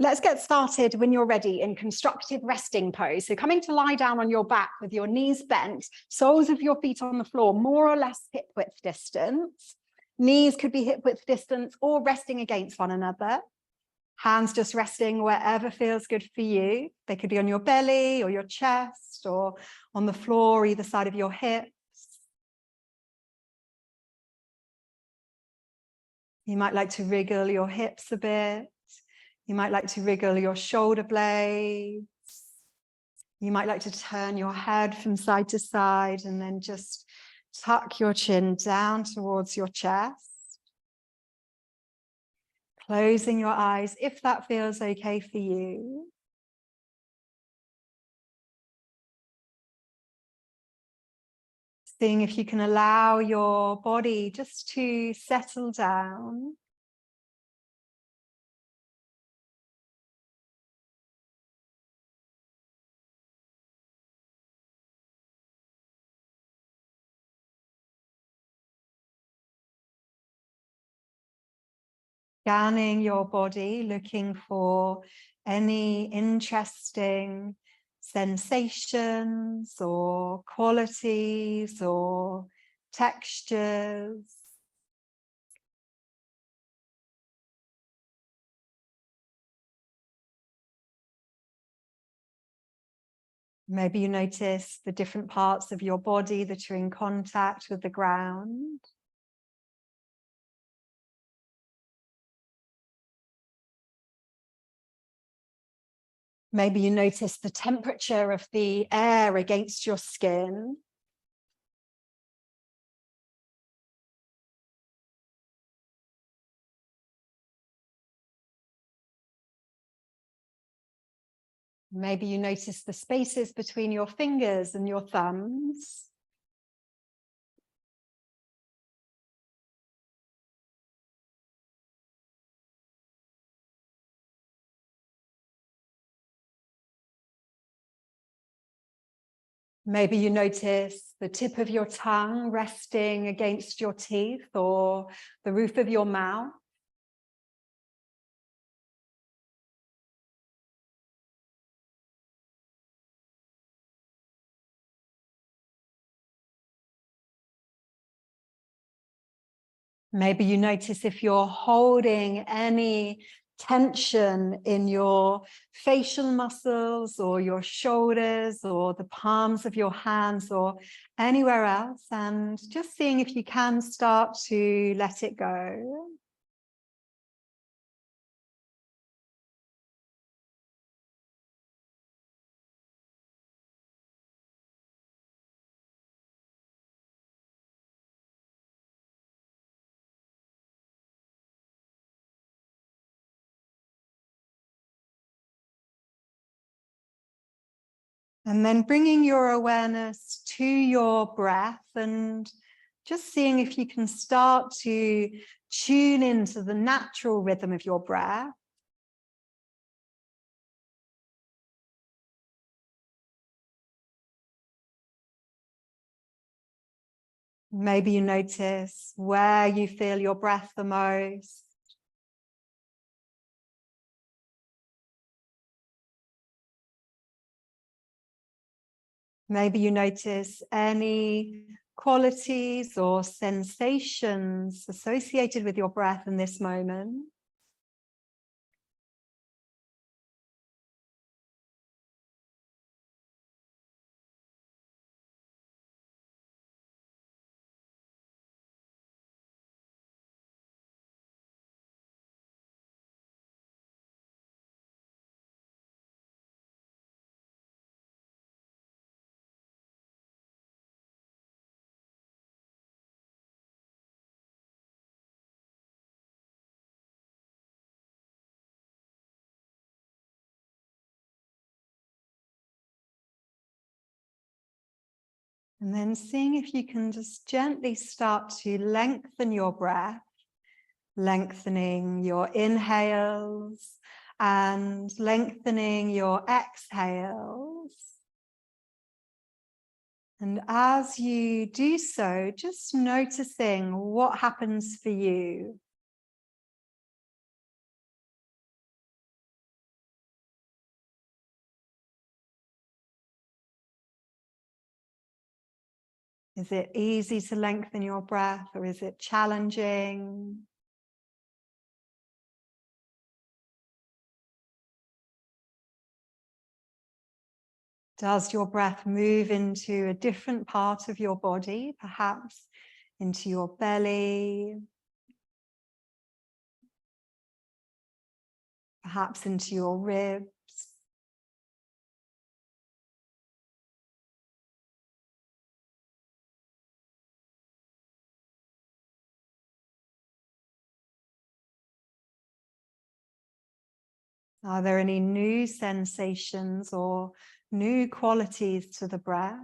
Let's get started when you're ready in constructive resting pose. So coming to lie down on your back with your knees bent, soles of your feet on the floor, more or less hip width distance. Knees could be hip width distance or resting against one another. Hands just resting wherever feels good for you. They could be on your belly or your chest or on the floor, either side of your hips. You might like to wriggle your hips a bit. You might like to wriggle your shoulder blades. You might like to turn your head from side to side and then just tuck your chin down towards your chest. Closing your eyes if that feels okay for you. Seeing if you can allow your body just to settle down. Scanning your body, looking for any interesting sensations or qualities or textures. Maybe you notice the different parts of your body that are in contact with the ground. Maybe you notice the temperature of the air against your skin. Maybe you notice the spaces between your fingers and your thumbs. Maybe you notice the tip of your tongue resting against your teeth or the roof of your mouth. Maybe you notice if you're holding any tension in your facial muscles or your shoulders or the palms of your hands or anywhere else, and just seeing if you can start to let it go. And then bringing your awareness to your breath and just seeing if you can start to tune into the natural rhythm of your breath. Maybe you notice where you feel your breath the most. Maybe you notice any qualities or sensations associated with your breath in this moment. And then seeing if you can just gently start to lengthen your breath, lengthening your inhales and lengthening your exhales. And as you do so, just noticing what happens for you. Is it easy to lengthen your breath, or is it challenging? Does your breath move into a different part of your body, perhaps into your belly, perhaps into your ribs? Are there any new sensations or new qualities to the breath?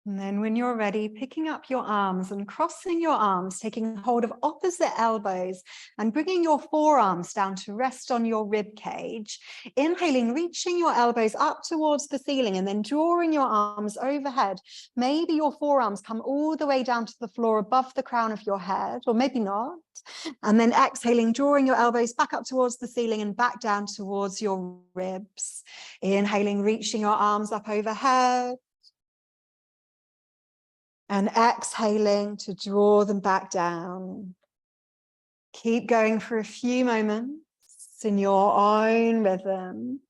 And then when you're ready, picking up your arms and crossing your arms, taking hold of opposite elbows and bringing your forearms down to rest on your rib cage. Inhaling, reaching your elbows up towards the ceiling and then drawing your arms overhead. Maybe your forearms come all the way down to the floor above the crown of your head, or maybe not. And then exhaling, drawing your elbows back up towards the ceiling and back down towards your ribs. Inhaling, reaching your arms up overhead. And exhaling to draw them back down. Keep going for a few moments in your own rhythm.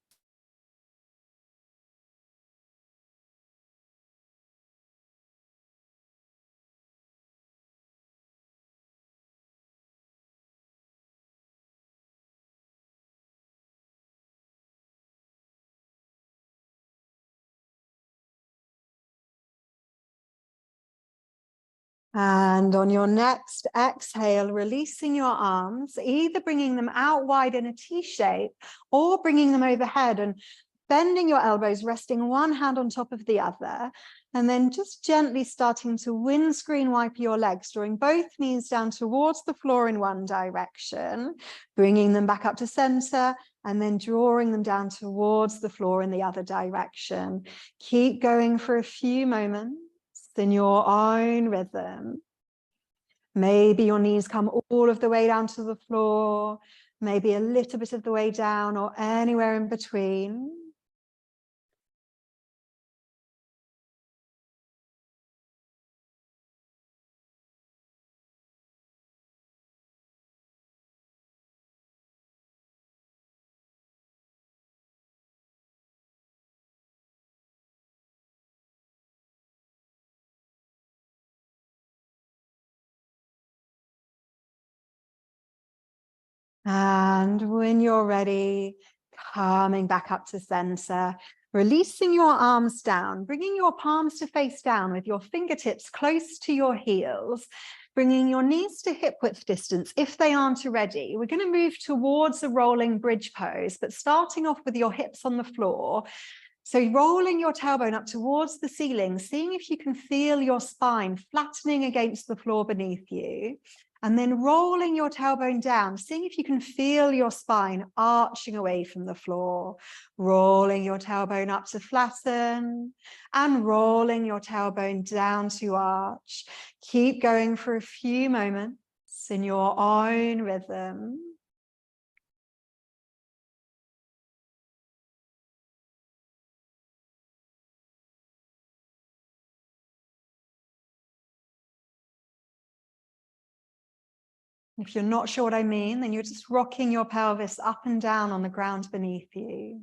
And on your next exhale, releasing your arms, either bringing them out wide in a T shape or bringing them overhead and bending your elbows, resting one hand on top of the other, and then just gently starting to windscreen wipe your legs, drawing both knees down towards the floor in one direction, bringing them back up to center, and then drawing them down towards the floor in the other direction. Keep going for a few moments in your own rhythm. Maybe your knees come all of the way down to the floor, maybe a little bit of the way down, or anywhere in between. And when you're ready, coming back up to center, releasing your arms down, bringing your palms to face down with your fingertips close to your heels, bringing your knees to hip width distance if they aren't already. We're going to move towards a rolling bridge pose, but starting off with your hips on the floor. So rolling your tailbone up towards the ceiling, seeing if you can feel your spine flattening against the floor beneath you. And then rolling your tailbone down, seeing if you can feel your spine arching away from the floor. Rolling your tailbone up to flatten and rolling your tailbone down to arch. Keep going for a few moments in your own rhythm. If you're not sure what I mean, then you're just rocking your pelvis up and down on the ground beneath you.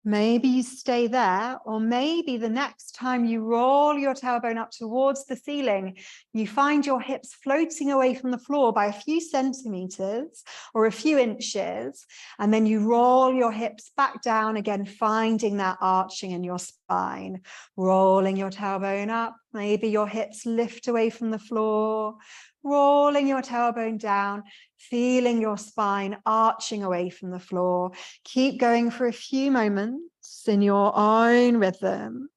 Maybe you stay there, or maybe the next time you roll your tailbone up towards the ceiling, you find your hips floating away from the floor by a few centimeters or a few inches, and then you roll your hips back down again, finding that arching in your spine, rolling your tailbone up Maybe your hips lift away from the floor, rolling your tailbone down, feeling your spine arching away from the floor. Keep going for a few moments in your own rhythm.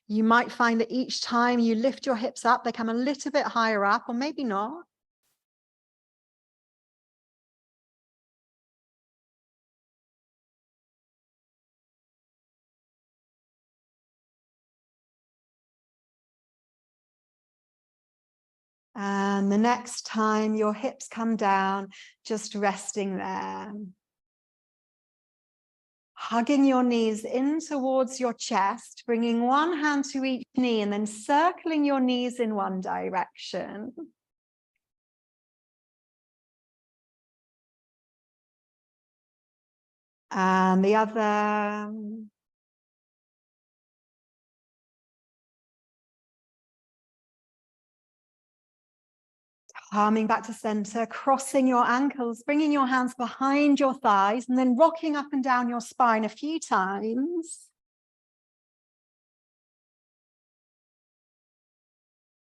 You might find that each time you lift your hips up, they come a little bit higher up, or maybe not. And the next time your hips come down, just resting there. Hugging your knees in towards your chest, bringing one hand to each knee and then circling your knees in one direction. And the other. Coming back to center, crossing your ankles, bringing your hands behind your thighs, and then rocking up and down your spine a few times.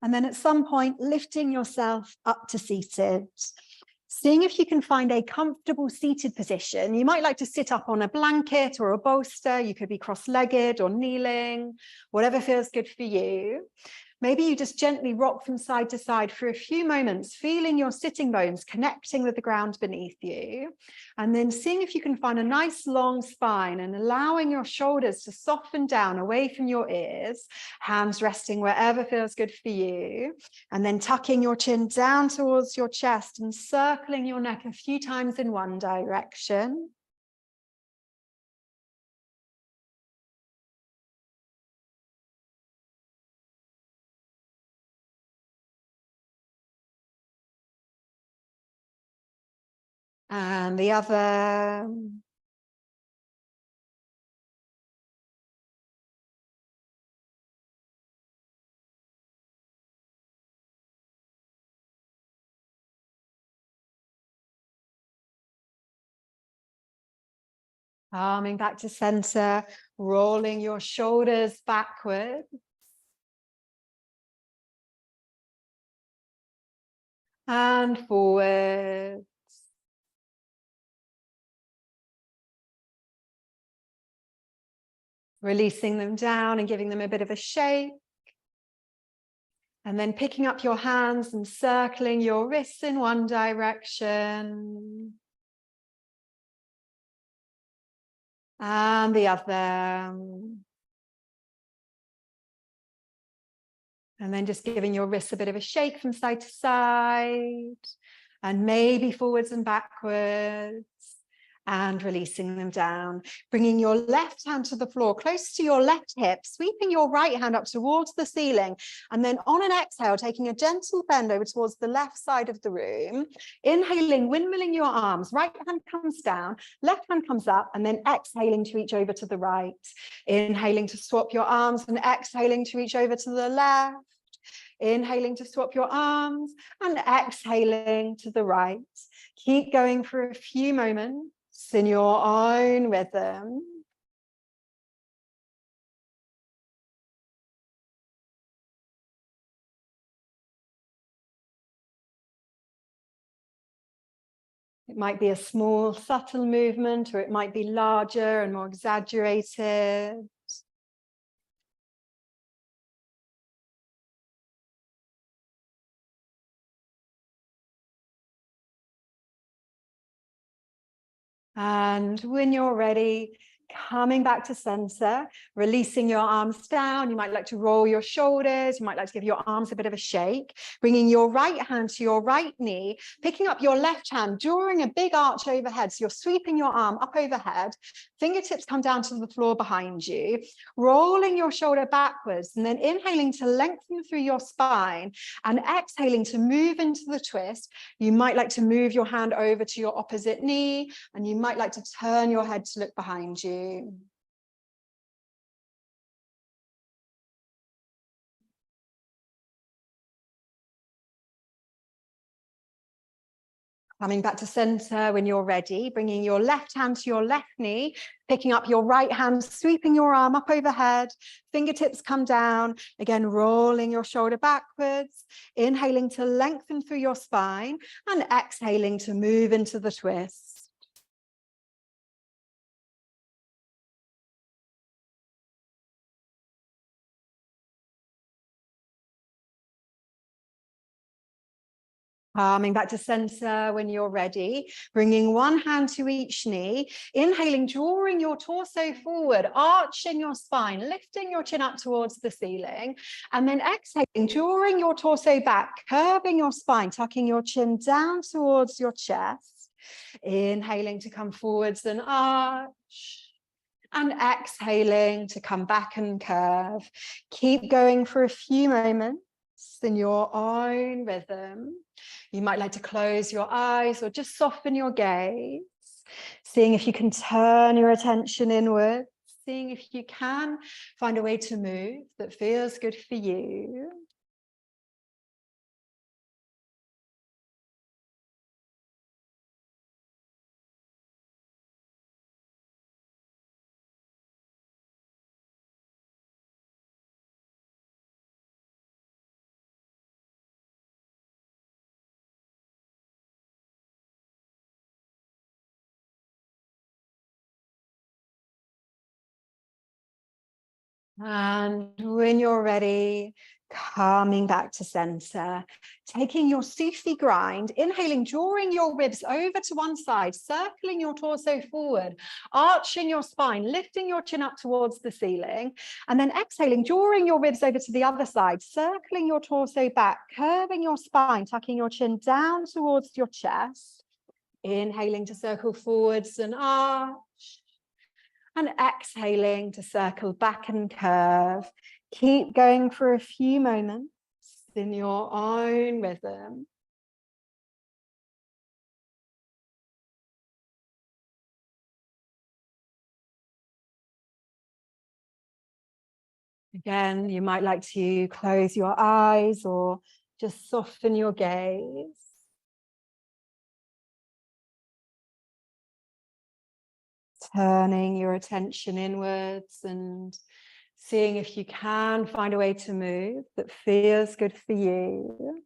And then at some point, lifting yourself up to seated. Seeing if you can find a comfortable seated position. You might like to sit up on a blanket or a bolster. You could be cross-legged or kneeling, whatever feels good for you. Maybe you just gently rock from side to side for a few moments, feeling your sitting bones connecting with the ground beneath you. And then seeing if you can find a nice long spine and allowing your shoulders to soften down away from your ears, hands resting wherever feels good for you. And then tucking your chin down towards your chest and circling your neck a few times in one direction. And the other. Coming back to center, rolling your shoulders backward. And forward. Releasing them down and giving them a bit of a shake. And then picking up your hands and circling your wrists in one direction. And the other. And then just giving your wrists a bit of a shake from side to side. And maybe forwards and backwards. And releasing them down, bringing your left hand to the floor, close to your left hip, sweeping your right hand up towards the ceiling. And then on an exhale, taking a gentle bend over towards the left side of the room. Inhaling, windmilling your arms, right hand comes down, left hand comes up, and then exhaling to reach over to the right. Inhaling to swap your arms and exhaling to reach over to the left. Inhaling to swap your arms and exhaling to the right. Keep going for a few moments in your own rhythm. It might be a small, subtle movement, or it might be larger and more exaggerated. And when you're ready, coming back to center, releasing your arms down. You might like to roll your shoulders. You might like to give your arms a bit of a shake, bringing your right hand to your right knee, picking up your left hand, drawing a big arch overhead. So you're sweeping your arm up overhead. Fingertips come down to the floor behind you, rolling your shoulder backwards, and then inhaling to lengthen through your spine and exhaling to move into the twist. You might like to move your hand over to your opposite knee, and you might like to turn your head to look behind you. Coming back to center when you're ready, bringing your left hand to your left knee, picking up your right hand, sweeping your arm up overhead, fingertips come down, again, rolling your shoulder backwards, inhaling to lengthen through your spine and exhaling to move into the twist. Coming back to center when you're ready, bringing one hand to each knee, inhaling, drawing your torso forward, arching your spine, lifting your chin up towards the ceiling, and then exhaling, drawing your torso back, curving your spine, tucking your chin down towards your chest, inhaling to come forwards and arch, and exhaling to come back and curve. Keep going for a few moments in your own rhythm. You might like to close your eyes or just soften your gaze, seeing if you can turn your attention inward, seeing if you can find a way to move that feels good for you. And when you're ready, coming back to center, taking your Sufi grind, inhaling, drawing your ribs over to one side, circling your torso forward, arching your spine, lifting your chin up towards the ceiling, and then exhaling, drawing your ribs over to the other side, circling your torso back, curving your spine, tucking your chin down towards your chest, inhaling to circle forwards and arch, and exhaling to circle back and curve. Keep going for a few moments in your own rhythm. Again, you might like to close your eyes or just soften your gaze. Turning your attention inwards and seeing if you can find a way to move that feels good for you.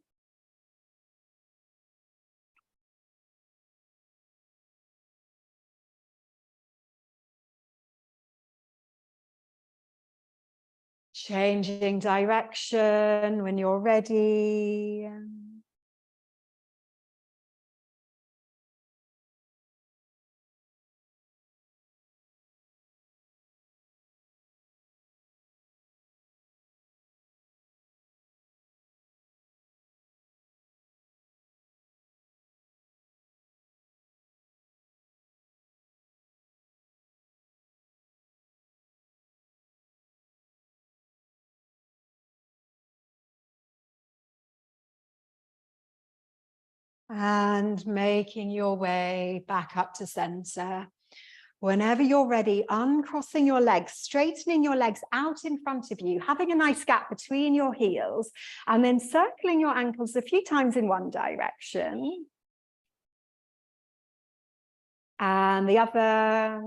Changing direction when you're ready. And making your way back up to center. Whenever you're ready, uncrossing your legs, straightening your legs out in front of you, having a nice gap between your heels, and then circling your ankles a few times in one direction. And the other.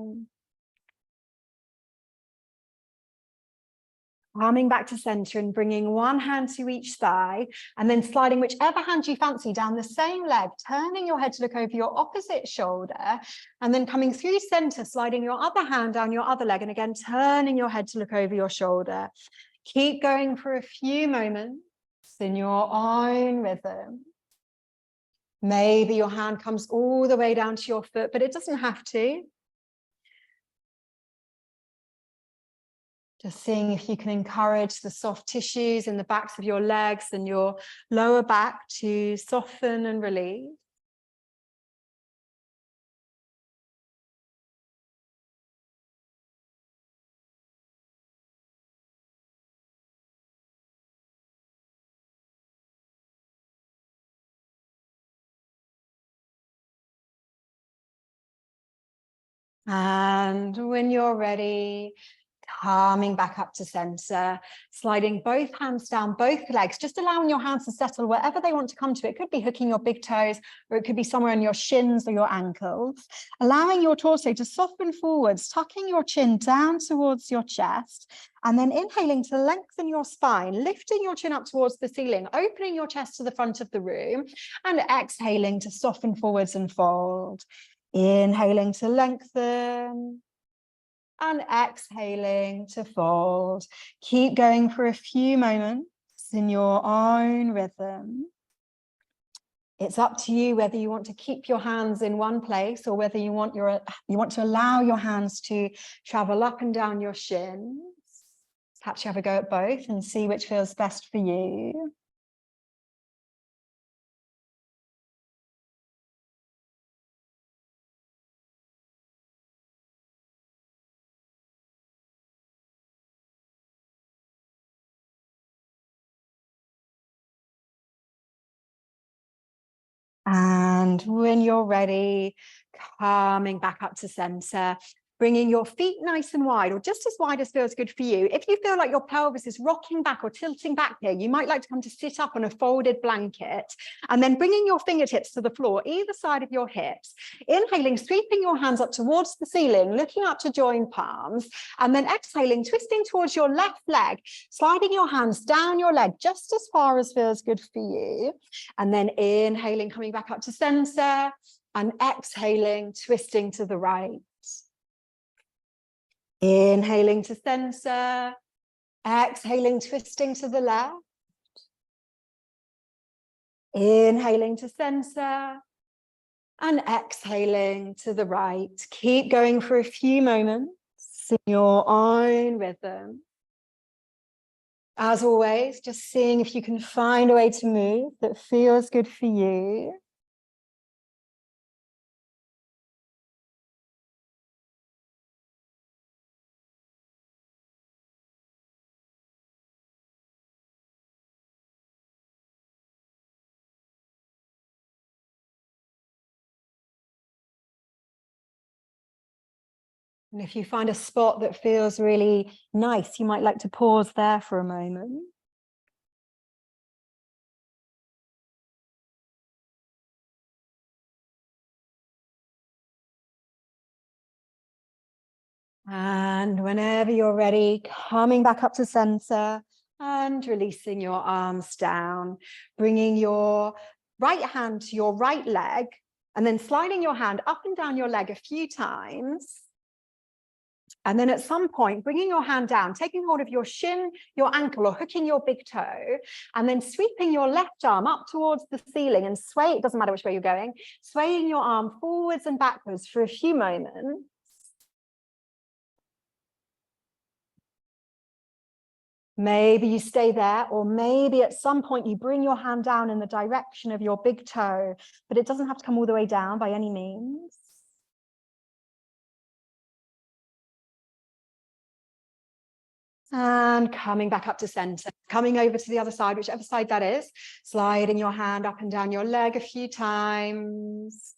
Coming back to center and bringing one hand to each thigh and then sliding whichever hand you fancy down the same leg, turning your head to look over your opposite shoulder and then coming through center, sliding your other hand down your other leg and again, turning your head to look over your shoulder. Keep going for a few moments in your own rhythm. Maybe your hand comes all the way down to your foot, but it doesn't have to. Just seeing if you can encourage the soft tissues in the backs of your legs and your lower back to soften and release. And when you're ready, Coming back up to center, sliding both hands down, both legs, just allowing your hands to settle wherever they want to come to. It could be hooking your big toes, or it could be somewhere in your shins or your ankles. Allowing your torso to soften forwards, tucking your chin down towards your chest, and then inhaling to lengthen your spine, lifting your chin up towards the ceiling, opening your chest to the front of the room, and exhaling to soften forwards and fold. Inhaling to lengthen, and exhaling to fold. Keep going for a few moments in your own rhythm. It's up to you whether you want to keep your hands in one place or whether you want to allow your hands to travel up and down your shins. Perhaps you have a go at both and see which feels best for you. And when you're ready, coming back up to center, bringing your feet nice and wide, or just as wide as feels good for you. If you feel like your pelvis is rocking back or tilting back here, you might like to come to sit up on a folded blanket, and then bringing your fingertips to the floor, either side of your hips. Inhaling, sweeping your hands up towards the ceiling, looking up to join palms, and then exhaling, twisting towards your left leg, sliding your hands down your leg just as far as feels good for you. And then inhaling, coming back up to center, and exhaling, twisting to the right. Inhaling to center, exhaling, twisting to the left. Inhaling to center, and exhaling to the right. Keep going for a few moments in your own rhythm. As always, just seeing if you can find a way to move that feels good for you. And if you find a spot that feels really nice, you might like to pause there for a moment. And whenever you're ready, coming back up to center and releasing your arms down, bringing your right hand to your right leg, and then sliding your hand up and down your leg a few times. And then at some point, bringing your hand down, taking hold of your shin, your ankle, or hooking your big toe, and then sweeping your left arm up towards the ceiling and sway, it doesn't matter which way you're going, swaying your arm forwards and backwards for a few moments. Maybe you stay there, or maybe at some point you bring your hand down in the direction of your big toe, but it doesn't have to come all the way down by any means. And coming back up to center, coming over to the other side, whichever side that is, sliding your hand up and down your leg a few times.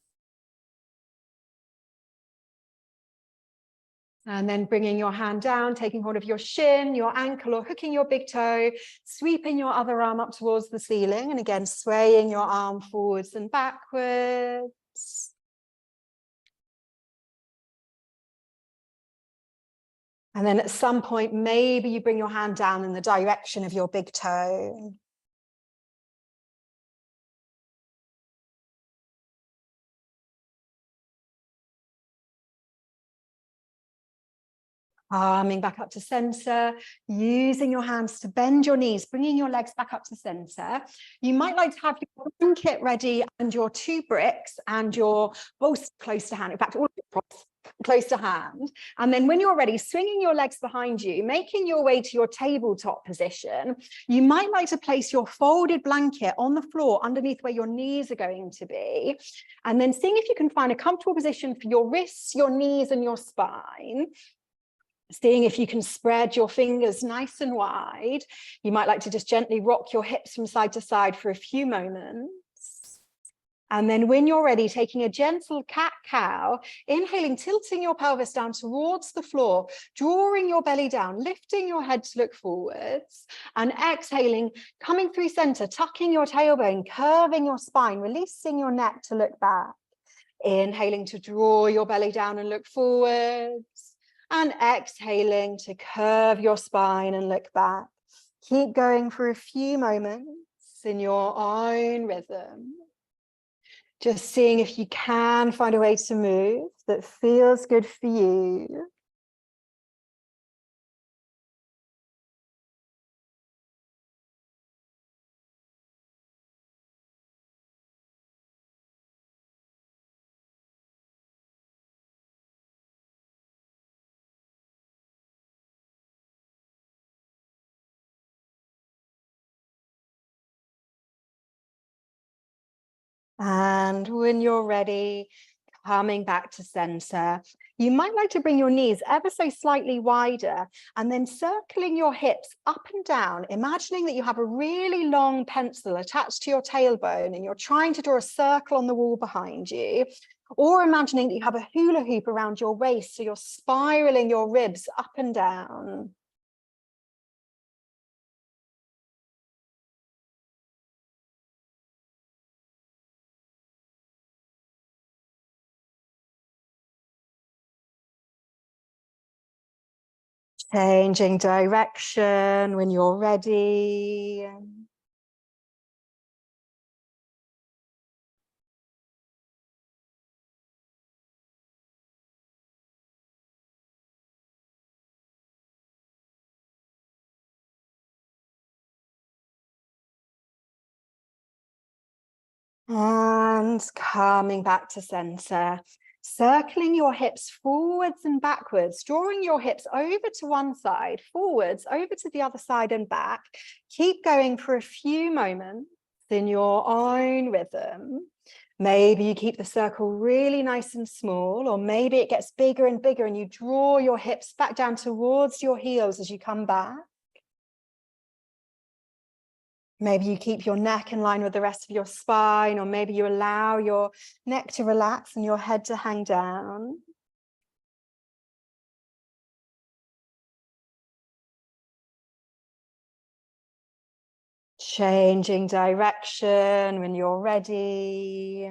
And then bringing your hand down, taking hold of your shin, your ankle, or hooking your big toe, sweeping your other arm up towards the ceiling, and again, swaying your arm forwards and backwards. And then at some point, maybe you bring your hand down in the direction of your big toe. Coming back up to center, using your hands to bend your knees, bringing your legs back up to center. You might like to have your blanket ready and your 2 bricks and your bolster close to hand. In fact, all of your props close to hand. And then when you're ready, swinging your legs behind you, making your way to your tabletop position, you might like to place your folded blanket on the floor underneath where your knees are going to be. And then seeing if you can find a comfortable position for your wrists, your knees, and your spine. Seeing if you can spread your fingers nice and wide. You might like to just gently rock your hips from side to side for a few moments. And then when you're ready, taking a gentle cat-cow, inhaling, tilting your pelvis down towards the floor, drawing your belly down, lifting your head to look forwards, and exhaling, coming through center, tucking your tailbone, curving your spine, releasing your neck to look back. Inhaling to draw your belly down and look forwards, and exhaling to curve your spine and look back. Keep going for a few moments in your own rhythm. Just seeing if you can find a way to move that feels good for you. And when you're ready, coming back to center, you might like to bring your knees ever so slightly wider and then circling your hips up and down, imagining that you have a really long pencil attached to your tailbone and you're trying to draw a circle on the wall behind you, or imagining that you have a hula hoop around your waist, so you're spiraling your ribs up and down. Changing direction when you're ready. And coming back to center, circling your hips forwards and backwards, drawing your hips over to one side, forwards, over to the other side and back. Keep going for a few moments in your own rhythm. Maybe you keep the circle really nice and small, or maybe it gets bigger and bigger and you draw your hips back down towards your heels as you come back. Maybe you keep your neck in line with the rest of your spine, or maybe you allow your neck to relax and your head to hang down. Changing direction when you're ready.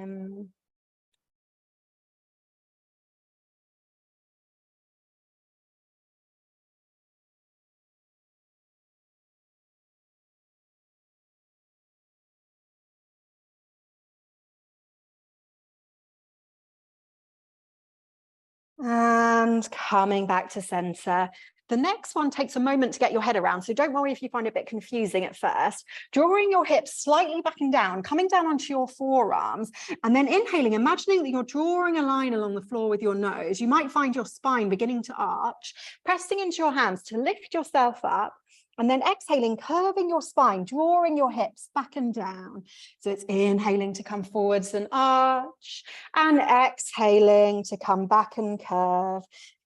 And coming back to center. The next one takes a moment to get your head around, so don't worry if you find it a bit confusing at first. Drawing your hips slightly back and down, coming down onto your forearms, and then inhaling, imagining that you're drawing a line along the floor with your nose. You might find your spine beginning to arch, pressing into your hands to lift yourself up, and then exhaling, curving your spine, drawing your hips back and down. So it's inhaling to come forwards and arch, and exhaling to come back and curve.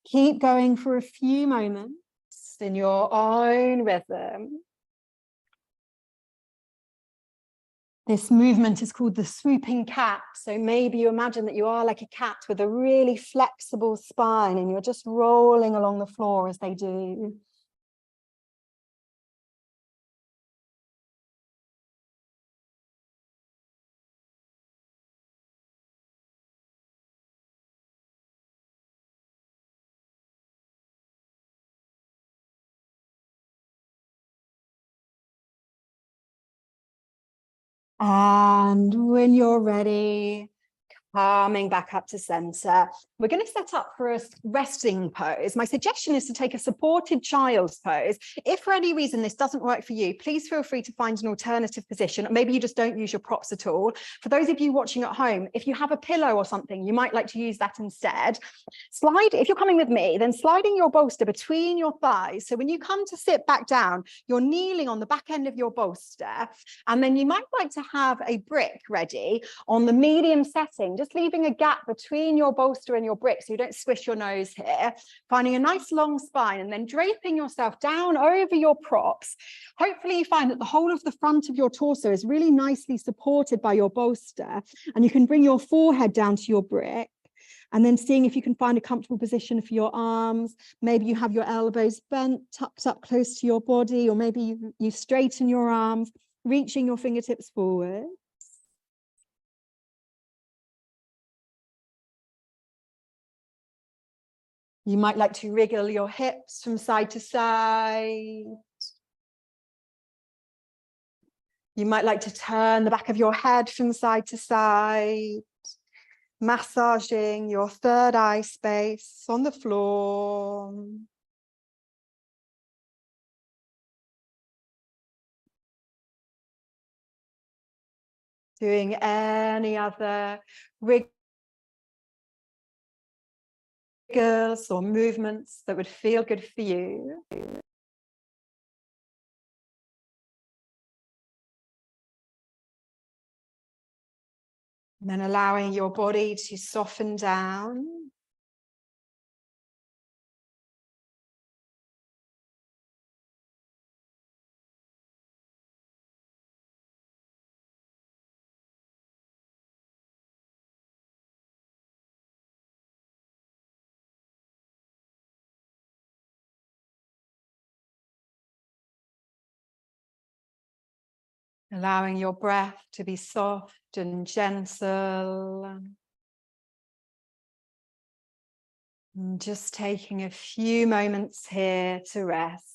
Keep going for a few moments in your own rhythm. This movement is called the swooping cat. So maybe you imagine that you are like a cat with a really flexible spine and you're just rolling along the floor as they do. And when you're ready, coming back up to center, we're going to set up for a resting pose. My suggestion is to take a supported child's pose. If for any reason this doesn't work for you, please feel free to find an alternative position. Maybe you just don't use your props at all. For those of you watching at home, if you have a pillow or something, you might like to use that instead. If you're coming with me, then sliding your bolster between your thighs. So when you come to sit back down, you're kneeling on the back end of your bolster. And then you might like to have a brick ready on the medium setting, just leaving a gap between your bolster and your bricks so you don't squish your nose here. Finding a nice long spine and then draping yourself down over your props. Hopefully you find that the whole of the front of your torso is really nicely supported by your bolster, and you can bring your forehead down to your brick. And then seeing if you can find a comfortable position for your arms. Maybe you have your elbows bent, tucked up close to your body, or maybe you straighten your arms, reaching your fingertips forward. You might like to wriggle your hips from side to side. You might like to turn the back of your head from side to side, massaging your third eye space on the floor. Doing any other wriggles or movements that would feel good for you. And then allowing your body to soften down. Allowing your breath to be soft and gentle. And just taking a few moments here to rest.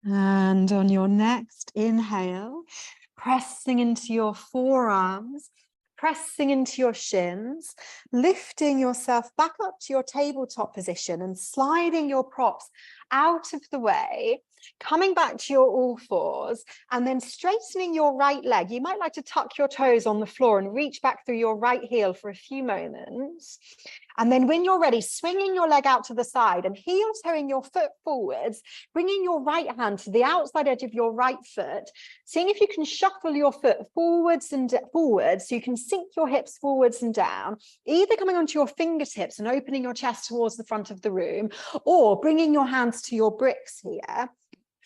And on your next inhale, pressing into your forearms, pressing into your shins, lifting yourself back up to your tabletop position and sliding your props out of the way, coming back to your all fours, and then straightening your right leg. You might like to tuck your toes on the floor and reach back through your right heel for a few moments. And then when you're ready, swinging your leg out to the side and heel toeing your foot forwards, bringing your right hand to the outside edge of your right foot, seeing if you can shuffle your foot forwards and forwards so you can sink your hips forwards and down, either coming onto your fingertips and opening your chest towards the front of the room, or bringing your hands to your bricks here,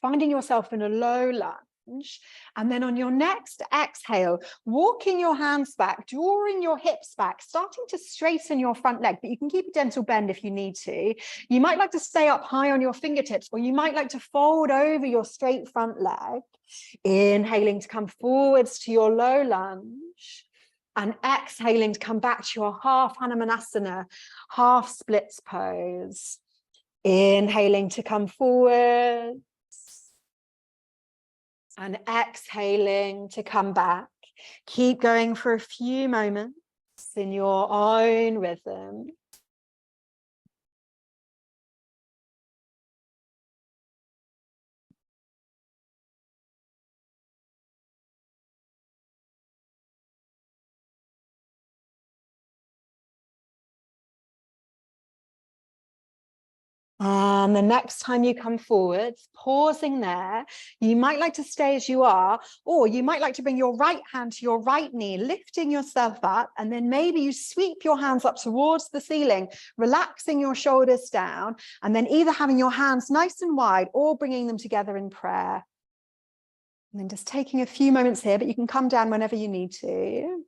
finding yourself in a low lunge. And then on your next exhale, walking your hands back, drawing your hips back, starting to straighten your front leg, but you can keep a gentle bend if you need to. You might like to stay up high on your fingertips, or you might like to fold over your straight front leg. Inhaling to come forwards to your low lunge, and exhaling to come back to your half Hanumanasana, half splits pose. Inhaling to come forward. And exhaling to come back. Keep going for a few moments in your own rhythm. And the next time you come forwards, pausing there, you might like to stay as you are, or you might like to bring your right hand to your right knee, lifting yourself up, and then maybe you sweep your hands up towards the ceiling, relaxing your shoulders down, and then either having your hands nice and wide or bringing them together in prayer. And then just taking a few moments here, but you can come down whenever you need to.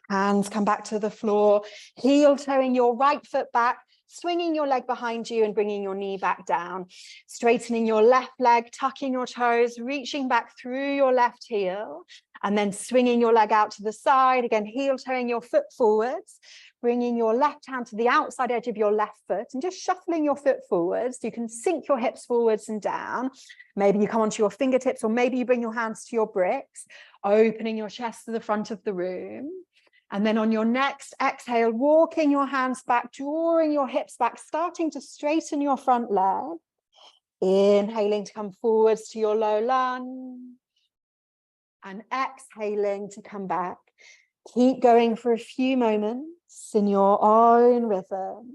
Hands come back to the floor, heel toeing your right foot back, swinging your leg behind you and bringing your knee back down, straightening your left leg, tucking your toes, reaching back through your left heel, and then swinging your leg out to the side, again, heel toeing your foot forwards, bringing your left hand to the outside edge of your left foot and just shuffling your foot forwards. You can sink your hips forwards and down. Maybe you come onto your fingertips, or maybe you bring your hands to your bricks, opening your chest to the front of the room. And then on your next exhale, walking your hands back, drawing your hips back, starting to straighten your front leg. Inhaling to come forwards to your low lunge. And exhaling to come back. Keep going for a few moments in your own rhythm.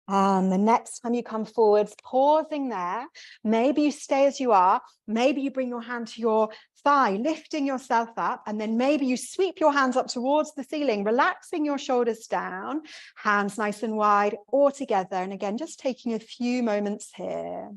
And the next time you come forwards, pausing there, maybe you stay as you are, maybe you bring your hand to your thigh, lifting yourself up, and then maybe you sweep your hands up towards the ceiling, relaxing your shoulders down, hands nice and wide, or together. And again, just taking a few moments here.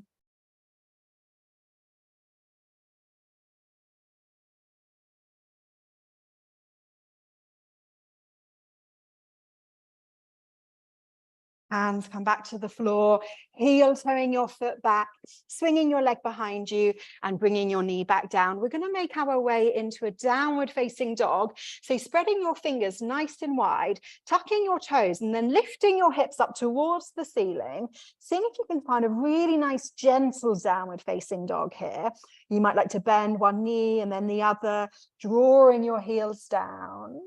Hands come back to the floor, heel toeing your foot back, swinging your leg behind you and bringing your knee back down. We're going to make our way into a downward facing dog. So spreading your fingers nice and wide, tucking your toes and then lifting your hips up towards the ceiling. Seeing if you can find a really nice gentle downward facing dog here. You might like to bend one knee and then the other, drawing your heels down.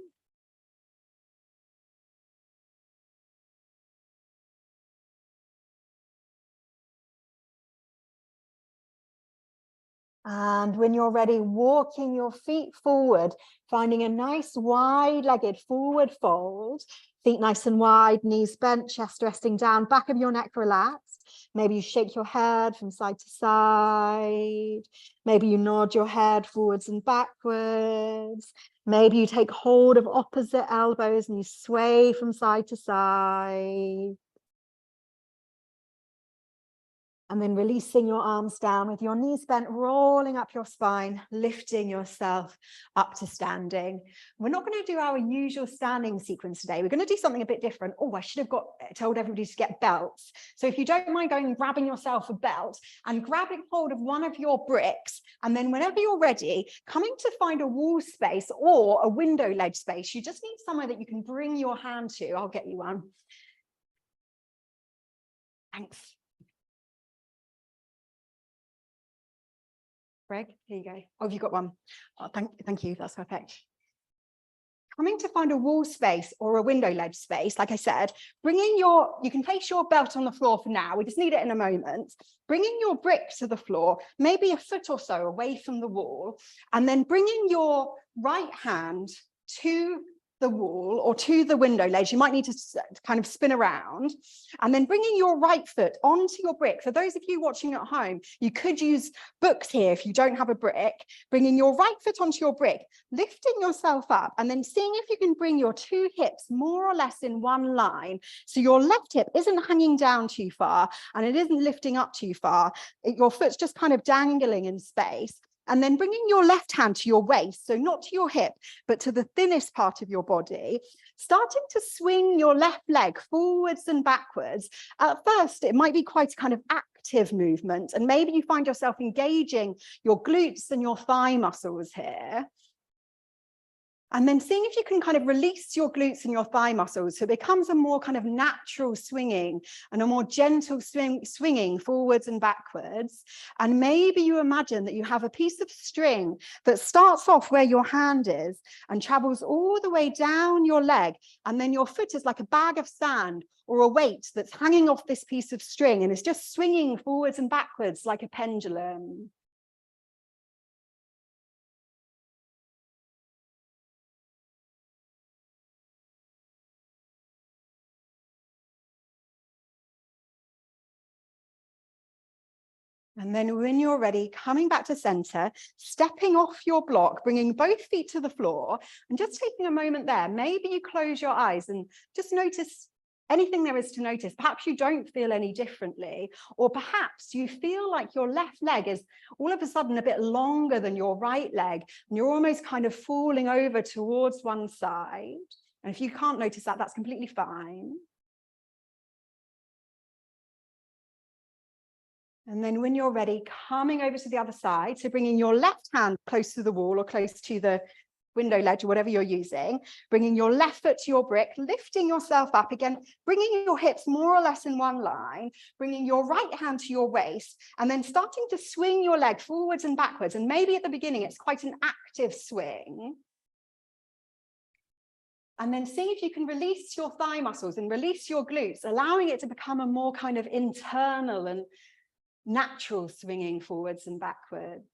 And when you're ready, walking your feet forward, finding a nice wide-legged forward fold, feet nice and wide, knees bent, chest resting down, back of your neck relaxed. Maybe you shake your head from side to side. Maybe you nod your head forwards and backwards. Maybe you take hold of opposite elbows and you sway from side to side. And then releasing your arms down with your knees bent, rolling up your spine, lifting yourself up to standing. We're not going to do our usual standing sequence today. We're going to do something a bit different. Oh, I should have told everybody to get belts. So if you don't mind going and grabbing yourself a belt and grabbing hold of one of your bricks, and then whenever you're ready, coming to find a wall space or a window ledge space, you just need somewhere that you can bring your hand to. I'll get you one. Thanks. Greg, here you go. Oh, have you got one? Oh, thank you. That's perfect. Coming to find a wall space or a window ledge space, like I said, you can place your belt on the floor for now. We just need it in a moment. Bringing your brick to the floor, maybe a foot or so away from the wall, and then bringing your right hand to the wall or to the window ledge. You might need to kind of spin around and then bringing your right foot onto your brick. For those of you watching at home, you could use books here if you don't have a brick, bringing your right foot onto your brick, lifting yourself up and then seeing if you can bring your two hips more or less in one line. So your left hip isn't hanging down too far and it isn't lifting up too far. Your foot's just kind of dangling in space. And then bringing your left hand to your waist, so not to your hip, but to the thinnest part of your body, starting to swing your left leg forwards and backwards. At first, it might be quite a kind of active movement, and maybe you find yourself engaging your glutes and your thigh muscles here. And then seeing if you can kind of release your glutes and your thigh muscles so it becomes a more kind of natural swinging and a more gentle swinging forwards and backwards. And maybe you imagine that you have a piece of string that starts off where your hand is and travels all the way down your leg. And then your foot is like a bag of sand or a weight that's hanging off this piece of string and is just swinging forwards and backwards like a pendulum. And then when you're ready, coming back to center, stepping off your block, bringing both feet to the floor, and just taking a moment there. Maybe you close your eyes and just notice anything there is to notice. Perhaps you don't feel any differently, or perhaps you feel like your left leg is all of a sudden a bit longer than your right leg, and you're almost kind of falling over towards one side. And if you can't notice that, that's completely fine. And then when you're ready, coming over to the other side, so bringing your left hand close to the wall or close to the window ledge or whatever you're using, bringing your left foot to your brick, lifting yourself up again, bringing your hips more or less in one line, bringing your right hand to your waist, and then starting to swing your leg forwards and backwards. And maybe at the beginning, it's quite an active swing. And then seeing if you can release your thigh muscles and release your glutes, allowing it to become a more kind of internal and natural swinging forwards and backwards.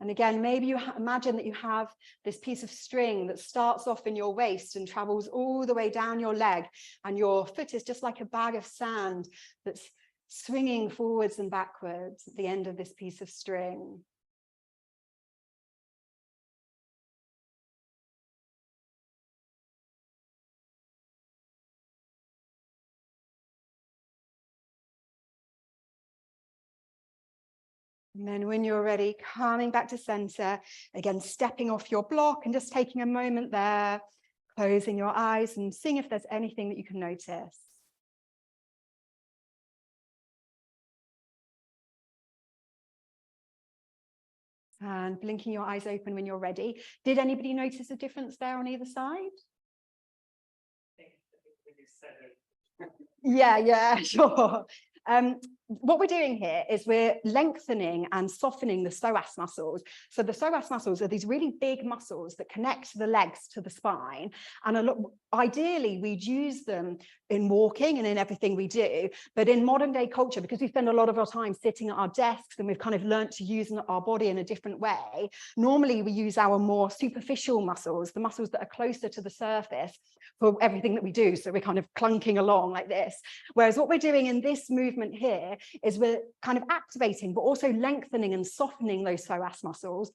And again, maybe you imagine that you have this piece of string that starts off in your waist and travels all the way down your leg, and your foot is just like a bag of sand that's swinging forwards and backwards at the end of this piece of string. And then when you're ready, coming back to center, again, stepping off your block and just taking a moment there, closing your eyes and seeing if there's anything that you can notice. And blinking your eyes open when you're ready. Did anybody notice a difference there on either side? Yeah, sure. What we're doing here is we're lengthening and softening the psoas muscles. So the psoas muscles are these really big muscles that connect the legs to the spine. And ideally, we'd use them in walking and in everything we do. But in modern day culture, because we spend a lot of our time sitting at our desks and we've kind of learned to use our body in a different way, normally we use our more superficial muscles, the muscles that are closer to the surface for everything that we do. So we're kind of clunking along like this. Whereas what we're doing in this movement here is we're kind of activating, but also lengthening and softening those psoas muscles.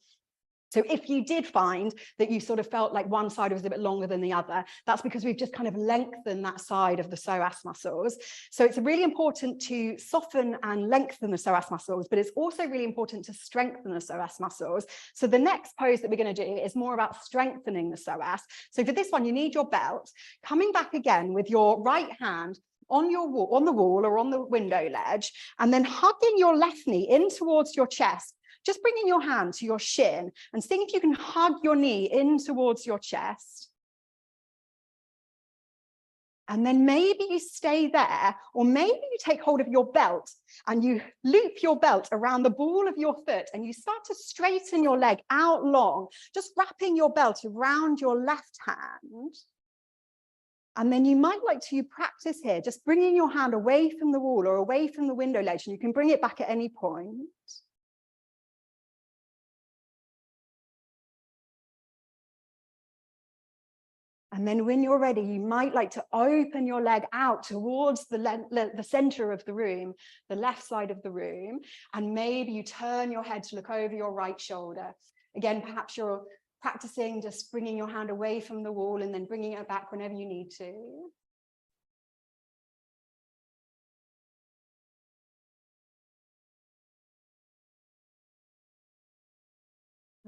So if you did find that you sort of felt like one side was a bit longer than the other, that's because we've just kind of lengthened that side of the psoas muscles. So it's really important to soften and lengthen the psoas muscles, but it's also really important to strengthen the psoas muscles. So the next pose that we're going to do is more about strengthening the psoas. So for this one, you need your belt, coming back again with your right hand on your wall, on the wall or on the window ledge, and then hugging your left knee in towards your chest. Just bringing your hand to your shin and seeing if you can hug your knee in towards your chest. And then maybe you stay there, or maybe you take hold of your belt and you loop your belt around the ball of your foot and you start to straighten your leg out long, just wrapping your belt around your left hand. And then you might like to practice here, just bringing your hand away from the wall or away from the window ledge, and you can bring it back at any point. And then when you're ready, you might like to open your leg out towards the center of the room, the left side of the room, and maybe you turn your head to look over your right shoulder. Again, perhaps you're practicing just bringing your hand away from the wall and then bringing it back whenever you need to.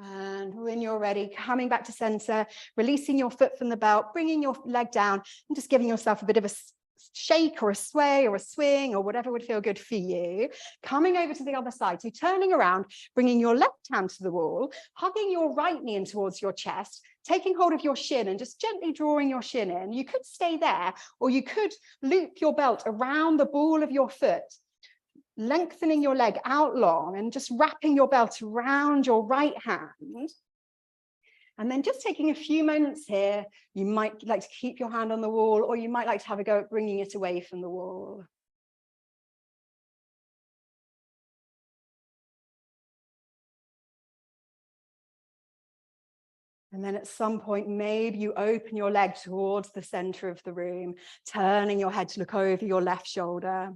And when you're ready, coming back to center, releasing your foot from the belt, bringing your leg down, and just giving yourself a bit of a shake or a sway or a swing or whatever would feel good for you. Coming over to the other side, so turning around, bringing your left hand to the wall, hugging your right knee in towards your chest, taking hold of your shin and just gently drawing your shin in. You could stay there, or you could loop your belt around the ball of your foot, lengthening your leg out long and just wrapping your belt around your right hand. And then just taking a few moments here, you might like to keep your hand on the wall, or you might like to have a go at bringing it away from the wall. And then at some point, maybe you open your leg towards the center of the room, turning your head to look over your left shoulder.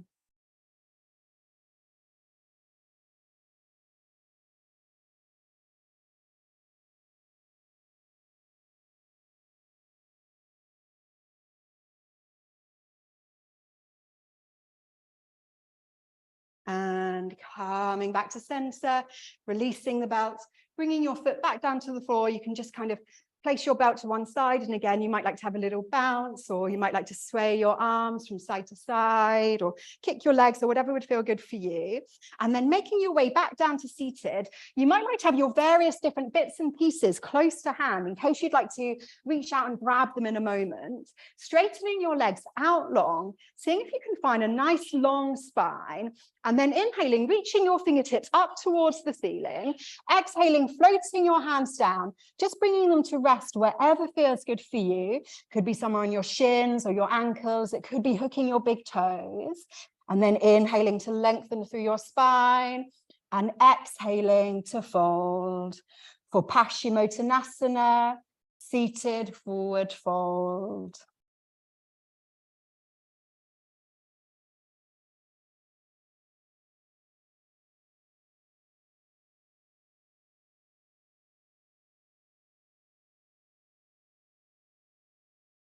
And coming back to center, releasing the belt, bringing your foot back down to the floor. You can just kind of place your belt to one side. And again, you might like to have a little bounce, or you might like to sway your arms from side to side, or kick your legs, or whatever would feel good for you. And then making your way back down to seated, you might like to have your various different bits and pieces close to hand in case you'd like to reach out and grab them in a moment. Straightening your legs out long, seeing if you can find a nice long spine, and then inhaling, reaching your fingertips up towards the ceiling, exhaling, floating your hands down, just bringing them to rest wherever feels good for you. Could be somewhere on your shins or your ankles. It could be hooking your big toes. And then inhaling to lengthen through your spine and exhaling to fold. For Paschimottanasana, seated forward fold.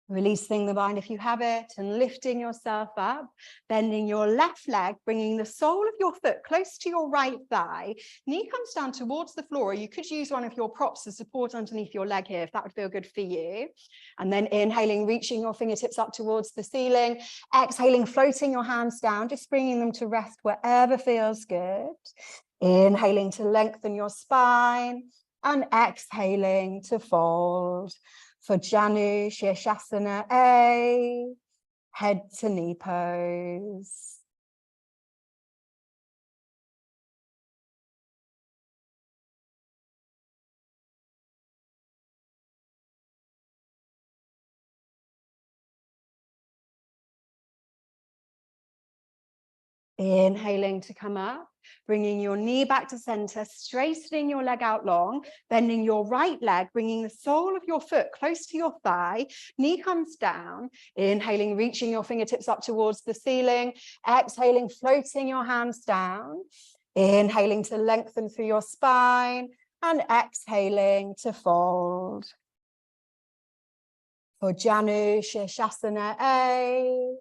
Releasing the mind if you have it, and lifting yourself up, bending your left leg, bringing the sole of your foot close to your right thigh. Knee comes down towards the floor. You could use one of your props to support underneath your leg here, if that would feel good for you. And then inhaling, reaching your fingertips up towards the ceiling. Exhaling, floating your hands down, just bringing them to rest wherever feels good. Inhaling to lengthen your spine, and exhaling to fold. For Janu Shirshasana A, head to knee pose. Inhaling to come up, bringing your knee back to center, straightening your leg out long, bending your right leg, bringing the sole of your foot close to your thigh, knee comes down, inhaling, reaching your fingertips up towards the ceiling, exhaling, floating your hands down, inhaling to lengthen through your spine, and exhaling to fold. For Janu Shirshasana A,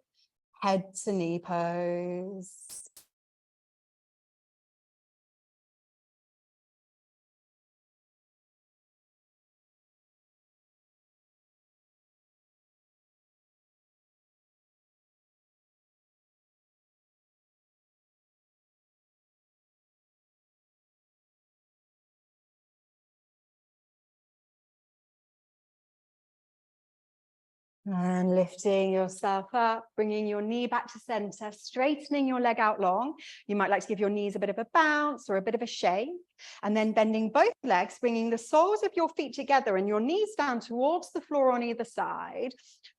head to knee pose. And lifting yourself up, bringing your knee back to center, straightening your leg out long. You might like to give your knees a bit of a bounce or a bit of a shake. And then bending both legs, bringing the soles of your feet together and your knees down towards the floor on either side.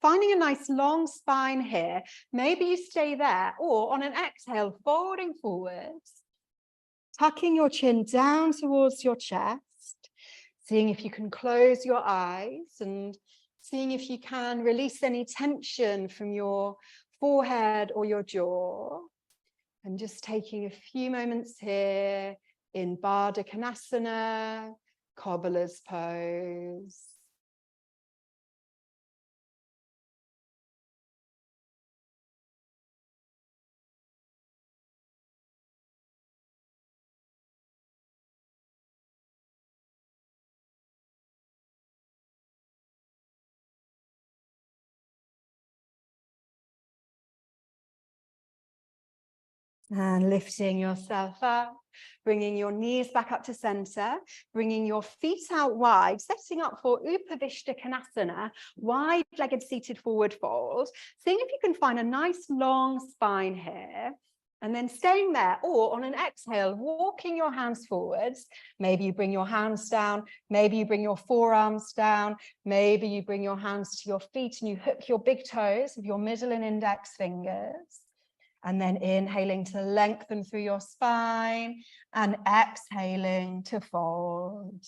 Finding a nice long spine here. Maybe you stay there, or on an exhale, folding forwards. Tucking your chin down towards your chest. Seeing if you can close your eyes and seeing if you can release any tension from your forehead or your jaw. And just taking a few moments here in Baddha Konasana, cobbler's pose. And lifting yourself up, bringing your knees back up to center, bringing your feet out wide, setting up for Upavishta Konasana, wide-legged seated forward fold. Seeing if you can find a nice long spine here, and then staying there, or on an exhale, walking your hands forwards. Maybe you bring your hands down, maybe you bring your forearms down, maybe you bring your hands to your feet and you hook your big toes with your middle and index fingers. And then inhaling to lengthen through your spine and exhaling to fold.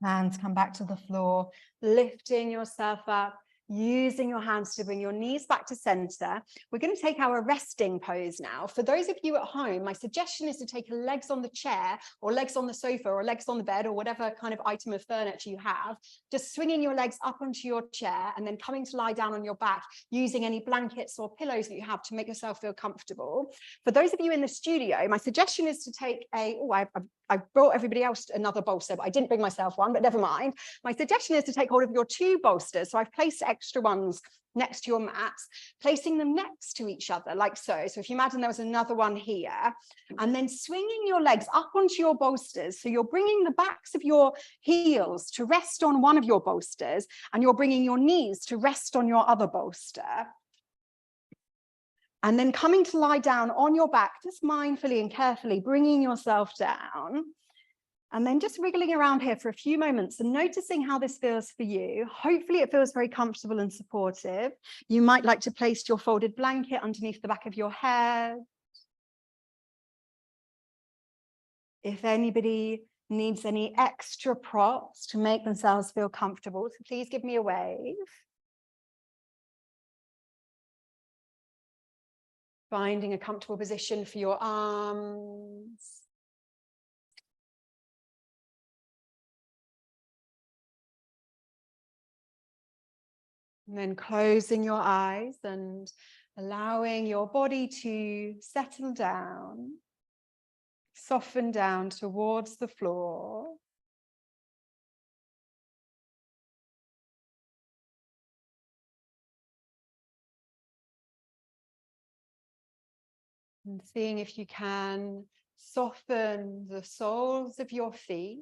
Hands come back to the floor, lifting yourself up, using your hands to bring your knees back to center. We're going to take our resting pose now. For those of you at home, my suggestion is to take legs on the chair or legs on the sofa or legs on the bed or whatever kind of item of furniture you have, just swinging your legs up onto your chair and then coming to lie down on your back, using any blankets or pillows that you have to make yourself feel comfortable. For those of you in the studio, my suggestion is to take I brought everybody else another bolster, but I didn't bring myself one, but never mind. My suggestion is to take hold of your two bolsters. So I've placed extra ones next to your mats, placing them next to each other like so. So if you imagine there was another one here, and then swinging your legs up onto your bolsters. So you're bringing the backs of your heels to rest on one of your bolsters, and you're bringing your knees to rest on your other bolster. And then coming to lie down on your back, just mindfully and carefully bringing yourself down. And then just wriggling around here for a few moments and noticing how this feels for you. Hopefully it feels very comfortable and supportive. You might like to place your folded blanket underneath the back of your head. If anybody needs any extra props to make themselves feel comfortable, so please give me a wave. Finding a comfortable position for your arms. And then closing your eyes and allowing your body to settle down, soften down towards the floor. And seeing if you can soften the soles of your feet.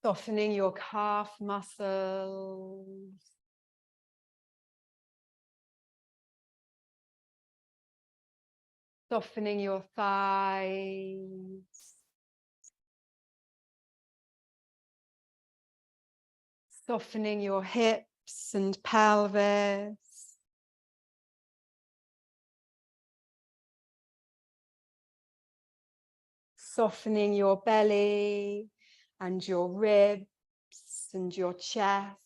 Softening your calf muscles. Softening your thighs. Softening your hips and pelvis. Softening your belly and your ribs and your chest.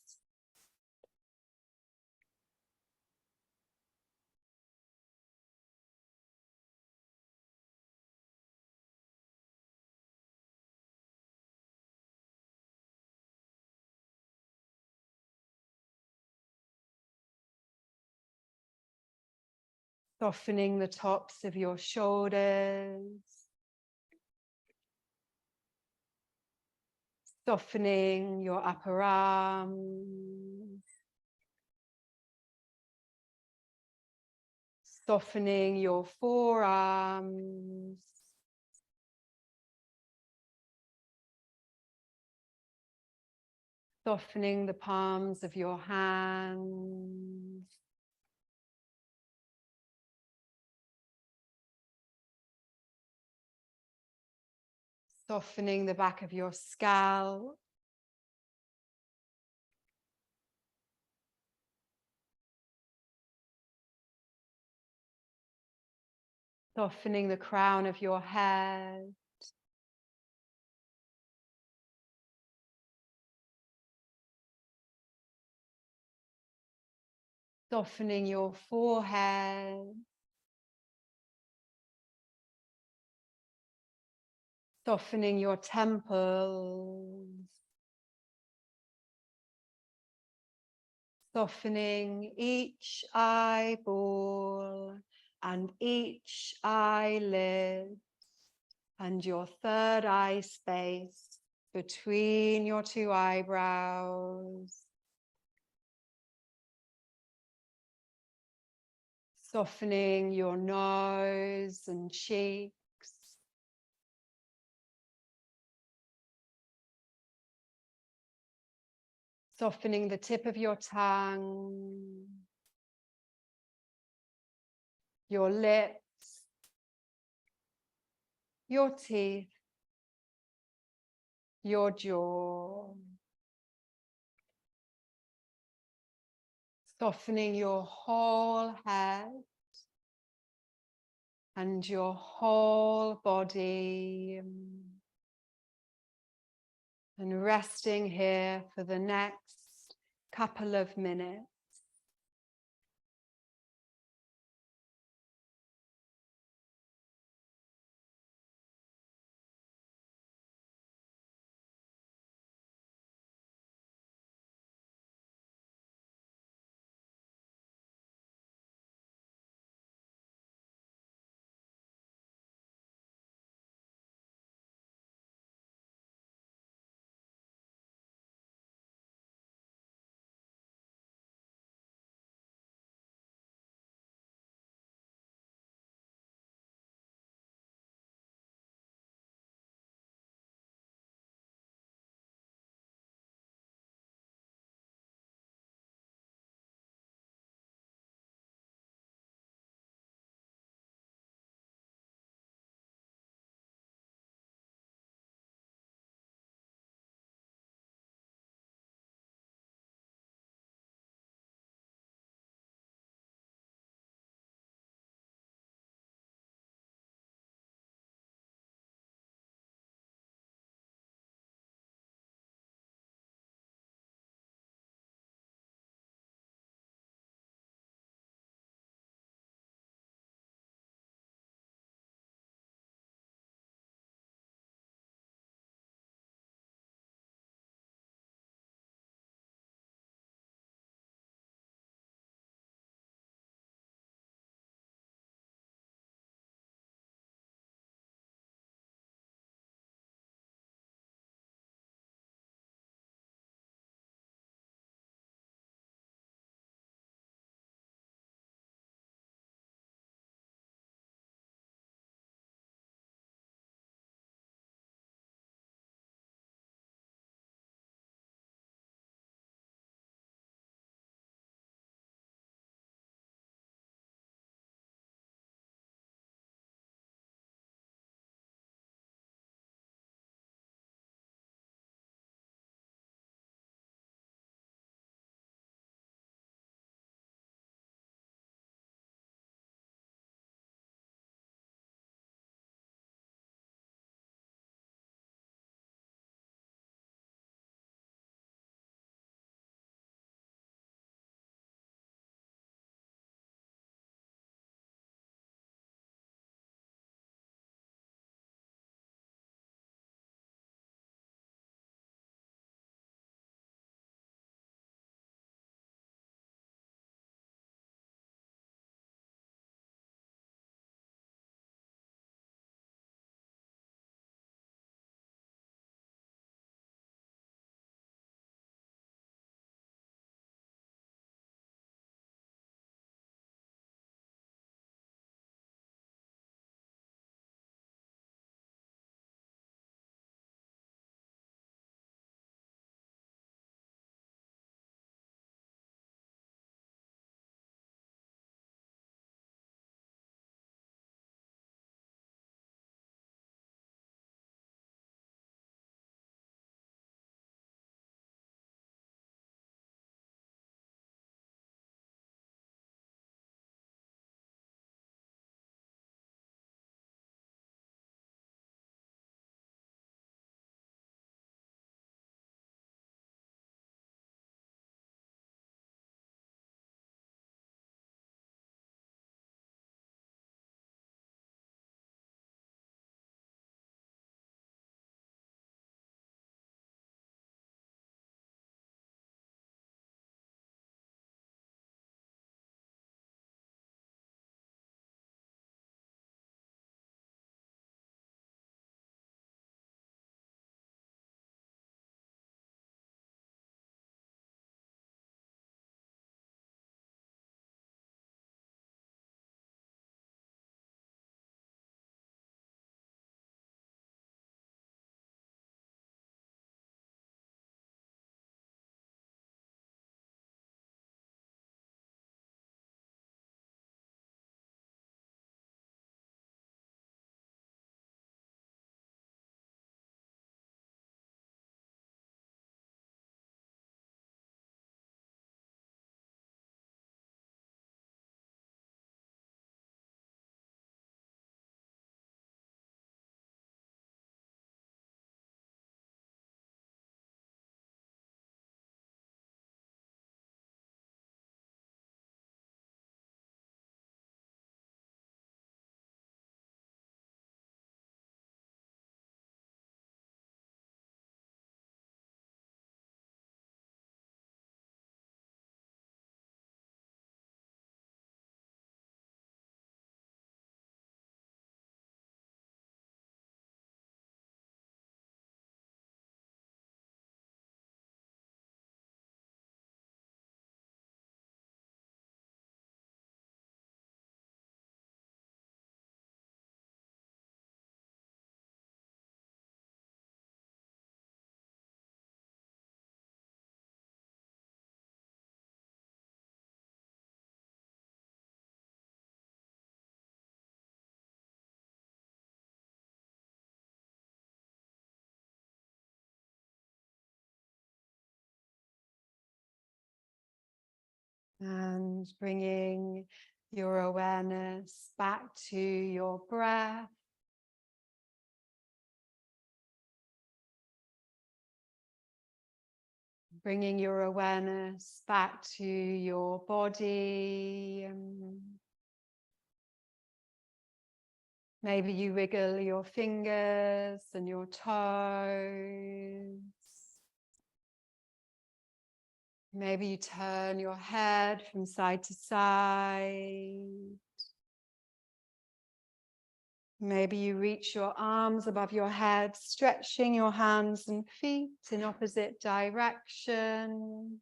Softening the tops of your shoulders. Softening your upper arms. Softening your forearms. Softening the palms of your hands. Softening the back of your scalp. Softening the crown of your head. Softening your forehead. Softening your temples. Softening each eyeball and each eyelid and your third eye space between your two eyebrows. Softening your nose and cheeks. Softening the tip of your tongue, your lips, your teeth, your jaw. Softening your whole head and your whole body. And resting here for the next couple of minutes. And bringing your awareness back to your breath. Bringing your awareness back to your body. Maybe you wiggle your fingers and your toes. Maybe you turn your head from side to side. Maybe you reach your arms above your head, stretching your hands and feet in opposite directions,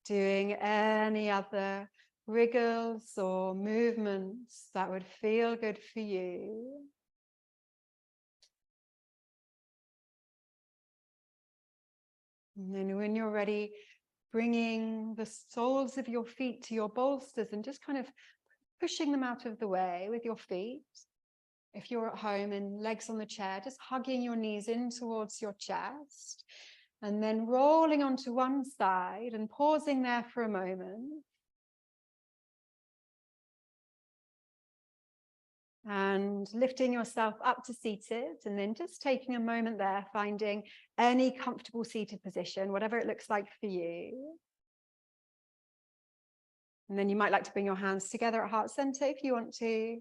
doing any other wriggles or movements that would feel good for you. And then when you're ready, bringing the soles of your feet to your bolsters and just kind of pushing them out of the way with your feet. If you're at home and legs on the chair, just hugging your knees in towards your chest and then rolling onto one side and pausing there for a moment. And lifting yourself up to seated and then just taking a moment there, finding any comfortable seated position, whatever it looks like for you. And then you might like to bring your hands together at heart center if you want to.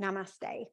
Namaste.